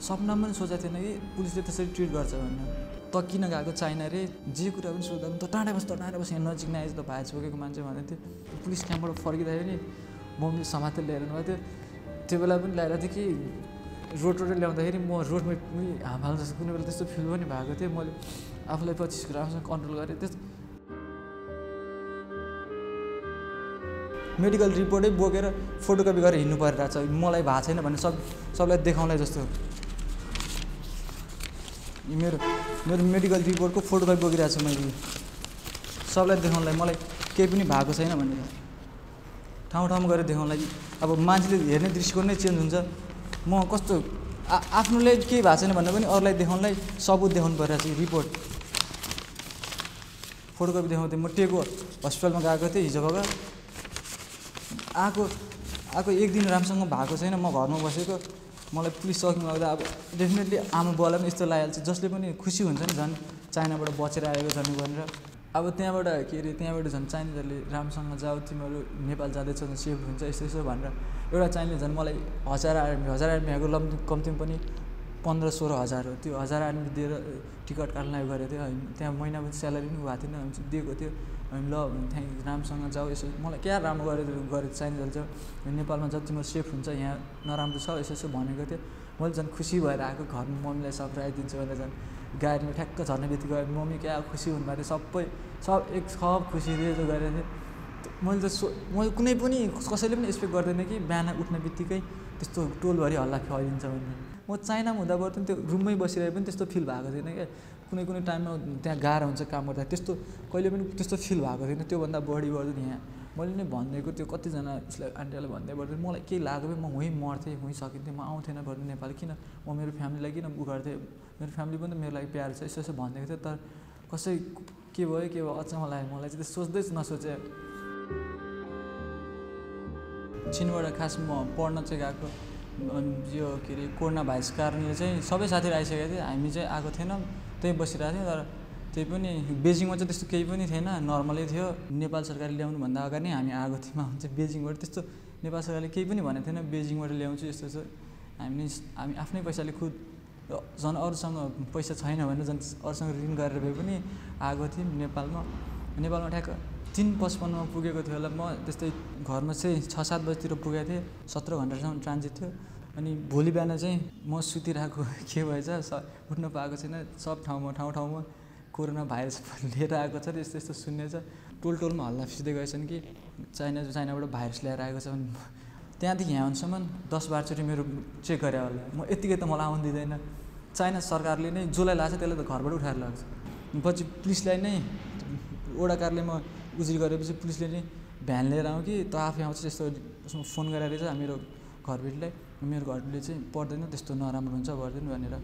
सपनामा पनि सोचेको थिएन कि पुलिसले त्यसरी ट्रिट गर्छ भनेर। त किन गएको चाइना रे, जे कुरा पनि सोध्दा पनि त टाढा बस यहाँ नजिक नआएछ त भाइ छोकेको मान्छे भनेको थियो। पुलिस क्याम्पबाट फर्किँदाखेरि पनि मम्मीले समातेर ल्याएर भएको थियो। त्यो बेला पनि ल्याएर थियो कि रोड ल्याउँदाखेरि म रोडमै हामहाल जस्तो कुनै बेला त्यस्तो फिल पनि भएको थियो। मैले आफूलाई पछि राम्रोसँग कन्ट्रोल गरेँ। मेडिकल रिपोर्टै बोकेर फोटोकपी गरेर हिँड्नु परिरहेछ, मलाई भएको छैन भने सबलाई देखाउँलाई जस्तो। मेरो मेडिकल रिपोर्टको फोटोकपी बोकिरहेको छु मैले, सबलाई देखाउँलाई मलाई केही पनि भएको छैन भनेर ठाउँमा गएर देखाउँलाई। अब मान्छेले हेर्ने दृष्टिकोण नै चेन्ज हुन्छ। म कस्तो आफ्नोलाई केही भएको छैन भन्दा पनि अरूलाई देखाउनलाई सबुत देखाउनु परिरहेको छ। रिपोर्ट फोटोकपी देखाउँथेँ। म टेको हस्पिटलमा गएको थिएँ हिजो भएर, आएको एक दिन राम्रोसँग भएको छैन। म घरमा बसेको, मलाई पुलिस चौकीमा आउँदा अब डेफिनेटली आमा बुवालाई पनि यस्तो लागिहाल्छ, जसले पनि खुसी हुन्छ नि झन् चाइनाबाट बचेर आएको झन् भनेर। अब त्यहाँबाट झन् चाइनिजहरूले राम्रोसँग जाऊ तिमीहरू नेपाल जाँदैछ भने सेफ हुन्छ यस्तो भनेर एउटा चाइनिज झन् मलाई 1000 आर्मी आएको कम्तीमा पनि 15-16 हजार हो। त्यो 1000 आर्मी दिएर टिकट काट्न गरेको थियो। त्यहाँ महिनापछि स्यालेरी पनि भएको थिएन, दिएको थियो। अनि ल त्यहाँ राम्रोसँग जाऊ यसो मलाई क्या राम्रो गरेको चाइनिजहरूले चाहिँ नेपालमा जब तिम्रो सेफ हुन्छ यहाँ नराम्रो छ यसो भनेको थियो। मैले झन् खुसी भएर आएको, घरमा मम्मीलाई सरप्राइज दिन्छु भनेर झन् गाडीमा ठ्याक्क झर्ने बित्तिकै मम्मी क्या खुसी हुनुभएको थियो। सब खुसी थियो गरेको थिएँ। मैले कुनै पनि कसैले पनि एक्सपेक्ट गर्दैन कि बिहान उठ्ने बित्तिकै त्यस्तो टोलभरि हल्ला फैलिन्छ भनेर। म चाइनामा हुँदा पनि त्यो रुममै बसिरहे पनि त्यस्तो फिल भएको थिएन क्या। कुनै टाइममा त्यहाँ गाह्रो हुन्छ काम गर्दा, त्यस्तो कहिले पनि त्यस्तो फिल भएको थिएन। त्योभन्दा बढी गर्दैन यहाँ। मैले नै भनिदिएको त्यो कतिजना उसलाई आन्टीलाई भन्दै पर्थेँ, मलाई केही लाग्यो भने म वहीँ मर्थेँ, वहीँ सकिन्थेँ, म आउँथेन भन्नु नेपाल। किन म मेरो फ्यामिलीलाई किन उ गर्थेँ, मेरो फ्यामिली पनि त मेरो लागि प्यारो छ यसो भनिदिएको थियो। तर कसै के भयो अचम्म लाग्यो मलाई चाहिँ, त्यो सोच्दै नसोचे। चीनबाट खास म पढ्न चाहिँ गएको, यो कोरोना भाइरस कारणले चाहिँ सबै साथीहरू आइसकेको थिए, हामी चाहिँ आएको थिएनौँ, त्यहीँ बसिरहेको थियौँ। तर त्यही पनि बेजिङमा चाहिँ त्यस्तो केही पनि थिएन, नर्मलै थियो। नेपाल सरकारले ल्याउनुभन्दा अगाडि नै हामी आएको थियौँ। हामी चाहिँ बेजिङबाट त्यस्तो नेपाल सरकारले केही पनि भनेको थिएन, बेजिङबाट ल्याउँछु यस्तो हामी आफ्नै पैसाले खुद झन् अरूसँग पैसा छैन भने झन् अरूसँग ऋण गरेर भए पनि आएको थियौँ नेपालमा ठ्याक्क 3:55मा पुगेको थियो होला। म त्यस्तै घरमा चाहिँ 6-7 बजीतिर पुगेको थिएँ। 17 घन्टासम्म ट्रान्जिट थियो। अनि भोलि बिहान चाहिँ म सुतिरहेको के भएछ उठ्न पाएको छैन। सब ठाउँमा कोरोना भाइरस लिएर आएको छ र यस्तो सुन्नेछ। टोलमा हल्ला फिस्दै गएछन् कि चाइनाबाट भाइरस ल्याएर आएको छ भने त्यहाँदेखि यहाँसम्म 10-12 चोटि मेरो चेक गरे होला। म यत्तिकै त मलाई आउनु दिँदैन। चाइना सरकारले नै जसलाई लाग्छ त्यसलाई त घरबाट उठाएर लाग्छ। पछि पुलिसलाई नै वडा कारले म उजुरी गरेपछि पुलिसले नै भ्यान लिएर आउँ कि त आफै आउँछ यस्तो उसमा फोन गरेर रहेछ मेरो घरबेटीलाई, मेरो घरले चाहिँ पर्दैन त्यस्तो नराम्रो हुन्छ गर्दैन भनेर।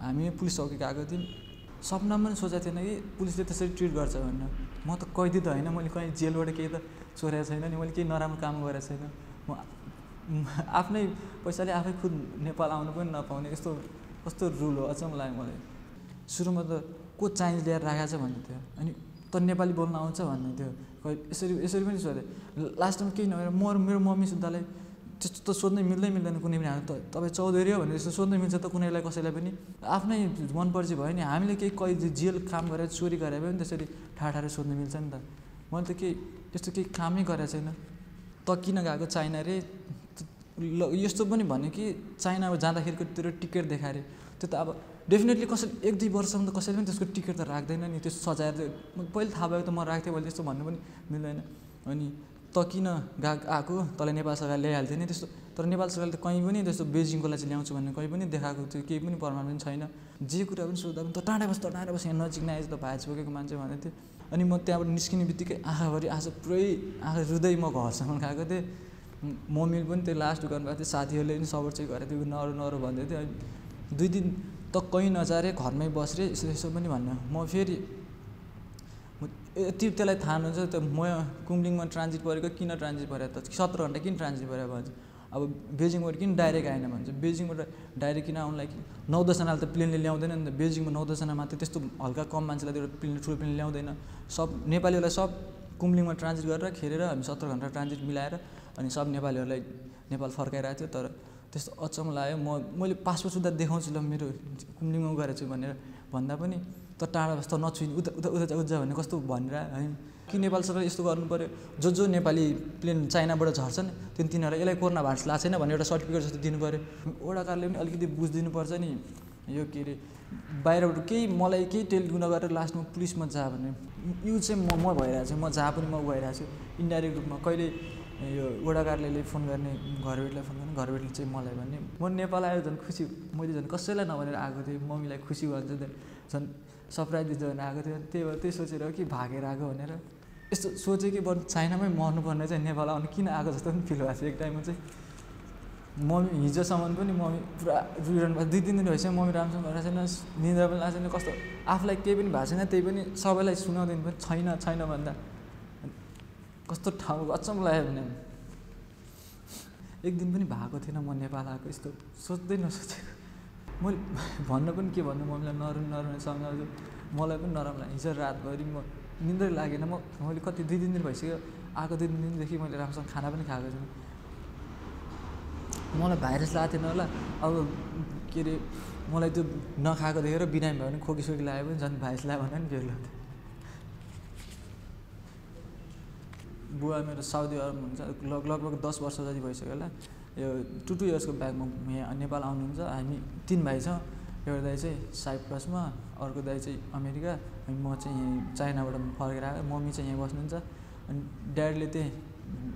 हामी पुलिस चौकी गएको थियौँ। सपनामा पनि सोचेको थिएन कि पुलिसले त्यसरी ट्रिट गर्छ भनेर। म त कैदी त होइन, मैले कहीँ जेलबाट केही त चोरेको छैन नि, मैले केही नराम्रो काम गरेको छैन। म आफ्नै पैसाले आफै खुद नेपाल आउनु पनि नपाउने कस्तो रुल हो, अचम्म लाग्यो मलाई। सुरुमा त को चाइनिज ल्याएर राखेको छ भन्दै थियो, अनि त नेपाली बोल्न आउँछ भन्दै थियो। यसरी पनि सोधेँ। लास्टमा केही नभएर मेरो मम्मी सुन्दालाई त्यस्तो त सोध्नै मिल्दैन कुनै पनि। तपाईँ चौधरी हो भनेर यस्तो सोध्नै मिल्छ त कुनैलाई कसैलाई पनि? आफ्नै मनपर्ची भयो नि, हामीले केही जेल काम गरेर चोरी गरे पनि त्यसरी ठाडो सोध्नु मिल्छ नि त। मैले त त्यस्तो केही कामै गरेको छैन। त किन गएको चाइना रे, यस्तो पनि भन्यो कि चाइनामा जाँदाखेरिको तेरो टिकट देखाएर त्यो त अब डेफिनेटली कसैले 1-2 वर्षसम्म त कसैले पनि त्यसको टिकट त राख्दैन नि। त्यो सजाएर पहिले थाहा भएको त म राख्थेँ, मैले त्यस्तो भन्नु पनि मिल्दैन। अनि त किन आएको, तँलाई नेपाल सरकारले ल्याइहाल्थ्यो नि त्यस्तो। तर नेपाल सरकारले त कहीँ पनि त्यस्तो बेजिङकोलाई चाहिँ ल्याउँछु भन्ने कहीँ पनि देखाएको थियो, केही पनि प्रमाण पनि छैन। जे कुरा पनि सोद्धा पनि त टाढा बस यहाँ नजिक नआएछ त भाइ छोकेको मान्छे भनेको थियो। अनि म त्यहाँबाट निस्किने बित्तिकै आँखाभरि आँसु पुरै आँखा रुँदै म घरसम्म गएको थिएँ। मम्मीले पनि त्यो लास्ट गर्नुभएको थियो, साथीहरूले पनि सपोर्ट चाहिँ गरेको थियो, नरो भन्दै थियो। अनि 2 दिन त कहीँ नजारे घरमै बस्रे यसो पनि भन्नु। म फेरि यति त्यसलाई थाहा हुन्छ त म कुम्लिङमा ट्रान्जिट परेको, किन ट्रान्जिट परेको त 17 घन्टा किन ट्रान्जिट परेको भन्छ। अब बेजिङबाट किन डाइरेक्ट आएन भन्छ। बेजिङबाट डाइरेक्ट किन आउनुलाई 9-10 जनाले त प्लेनले ल्याउँदैन नि त। बेजिङमा 9-10 जना मात्रै, त्यस्तो हल्का कम मान्छेलाई त्यो प्लेन ठुलो प्लेन ल्याउँदैन। सब नेपालीहरूलाई सब कुम्लिङमा ट्रान्जिट गरेर खेरेर हामी 17 घन्टा ट्रान्जिट मिलाएर अनि सब नेपालीहरूलाई नेपाल फर्काइरहेको थियो। तर त्यस्तो अचम्म लाग्यो। मैले पासपोर्ट सुधा देखाउँछु ल मेरो कुमुदिनीमा गएर छु भनेर भन्दा पनि त टाढा बस्दा नछुइने उता उता उता उता भने कस्तो भनेर है कि नेपाल सरकारले यस्तो गर्नु पऱ्यो। जो नेपाली प्लेन चाइनाबाट झर्छन् तिनीहरूलाई यसलाई कोरोना भाइरस लाग्छ छैन भनेर एउटा सर्टिफिकेट जस्तो दिनु पऱ्यो। वडाकारले पनि अलिकति बुझिदिनु पर्छ नि यो के अरे बाहिरबाट केही मलाई केही टेलिङ नगरेर लास्टमा पुलिसमा जा भने यो चाहिँ म भइरहेको छु, म जहाँ पनि म गइरहेको छु इन्डाइरेक्ट रूपमा। कहिले यो वडाकारले फोन गर्ने घरबेटीलाई फोन गर्ने घरबेटीले चाहिँ मलाई भन्ने म नेपाल आयो झन् खुसी। मैले झन् कसैलाई नभनेर आएको थिएँ, मम्मीलाई खुसी भन्छ झन् सरप्राइज दिन्छ भनेर आएको थियो। त्यही भएर त्यही सोचेर कि भागेर आएको भनेर यस्तो सोचेँ कि बरु चाइनामै मर्नुपर्ने चाहिँ नेपाल आउनु किन आएको जस्तो पनि फिल भएको थियो एक टाइममा चाहिँ। मम्मी हिजोसम्म पनि मम्मी पुरा रुइरहनु भएको 2-3 दिन भइसक्यो मम्मी राम्रोसँग गरेको छैन, निद्रा पनि लागेको छैन, कस्तो आफूलाई केही पनि भएको छैन त्यही पनि सबैलाई सुनाउँदैन पनि छैन भन्दा कस्तो ठाउँ अचम्म लाग्यो भने एक दिन पनि भएको थिएन म नेपाल आएको यस्तो सोच्दै नसोचेको। मैले भन्न पनि के भन्नु मम्मीलाई नरुने सम्झाउँछु, मलाई पनि नराम्रो लाग्यो। हिजो रातभरि म निन्द्रै लागेन, मैले कति 2-3 दिन भइसक्यो आएको 2-3 दिनदेखि मैले राम्रोसँग खाना पनि खाएको छैन। मलाई भाइरस लागेको थिएन होला, अब के अरे मलाई त्यो नखाएको देखेर बिरामी भयो भने खोकीसोकी लाग्यो भने झन् भाइरस लाग्यो भने पनि बेग्लो थियो। बुवा मेरो साउदी अरब हुन्छ, लगभग 10 वर्ष जति भइसक्यो होला। यो 2 इयर्सको ब्याकमा यहाँ नेपाल आउनुहुन्छ। हामी 3 भाइ छौँ, एउटा दाइ चाहिँ साइप्रसमा, अर्को दाइ चाहिँ अमेरिका, अनि म चाहिँ यहीँ चाइनाबाट फर्केर आएको। मम्मी चाहिँ यहीँ बस्नुहुन्छ अनि ड्याडीले त्यही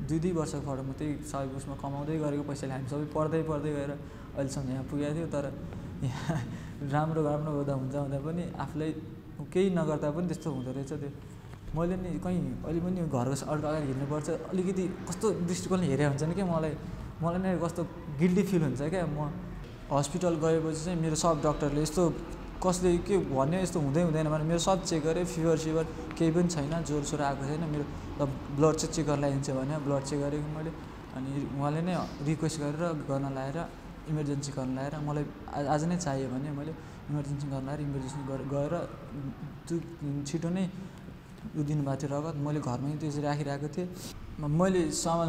2 वर्षको फरकमा त्यही साइप्रसमा कमाउँदै गरेको पैसाले हामी सबै पढ्दै गएर अहिलेसम्म यहाँ पुगेको थियो। तर यहाँ राम्रो हुँदा पनि आफूलाई केही नगर्दा पनि त्यस्तो हुँदो रहेछ त्यो। मैले नि कहीँ अहिले पनि घरको अगाडि हिँड्नुपर्छ अलिकति कस्तो दृष्टिकोणले हेरे हुन्छ नि क्या मलाई नै कस्तो गिल्टी फिल हुन्छ क्या। म हस्पिटल गएपछि चाहिँ मेरो सब डक्टरले यस्तो कसले के भन्यो यस्तो हुँदैन भने मेरो सब चेक गरेँ, फिभर केही पनि छैन, ज्वरो आएको छैन, मेरो ब्लड चाहिँ चेक गर्न लगाइदिन्छ भने ब्लड चेक गरेको मैले। अनि उहाँले नै रिक्वेस्ट गरेर गर्न लगाएर इमर्जेन्सी गर्न लगाएर मलाई आज नै चाहियो भने मैले इमर्जेन्सी गर्न लगाएर इमर्जेन्सी गएर त्यो छिटो नै दिनुभएको थियो रगत। मैले घरमै त्यो चाहिँ राखिरहेको थिएँ। मैले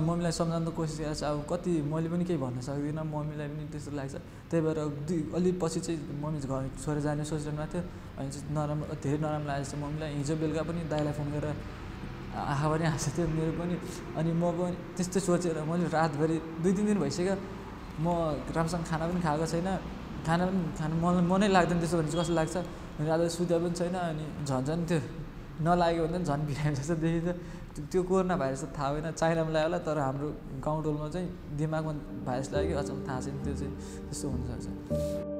मम्मीलाई सम्झाउनु कोसिस गरेको छु, अब कति मैले पनि केही भन्न सक्दिनँ, मम्मीलाई पनि त्यस्तो लाग्छ। त्यही भएर अलि पछि चाहिँ मम्मी घर छोडेर जाने सोचिरहनु भएको थियो। अनि चाहिँ धेरै नराम्रो लागेको छ मम्मीलाई। हिजो बेलुका पनि दाइलाई फोन गरेर आँखा पनि हाँसेको थियो मेरो पनि। अनि म पनि त्यस्तै सोचेर मैले रातभरि 2-3 दिन भइसक्यो म राम्रोसँग खाना पनि खाएको छैन, खानु मनै लाग्दैन। त्यस्तो भने चाहिँ कस्तो लाग्छ, रातभरि सुत्या पनि छैन। अनि झन् त्यो नलाग्यो भने झन् बिरामी जस्तो देखिन्छ। त्यो कोरोना भाइरस त थाहा भएन, चाइनामा लाग्यो होला, तर हाम्रो गाउँटोलमा चाहिँ दिमागमा भाइरस लाग्यो अचम्म थाहा छैन, त्यो चाहिँ त्यस्तो हुनसक्छ।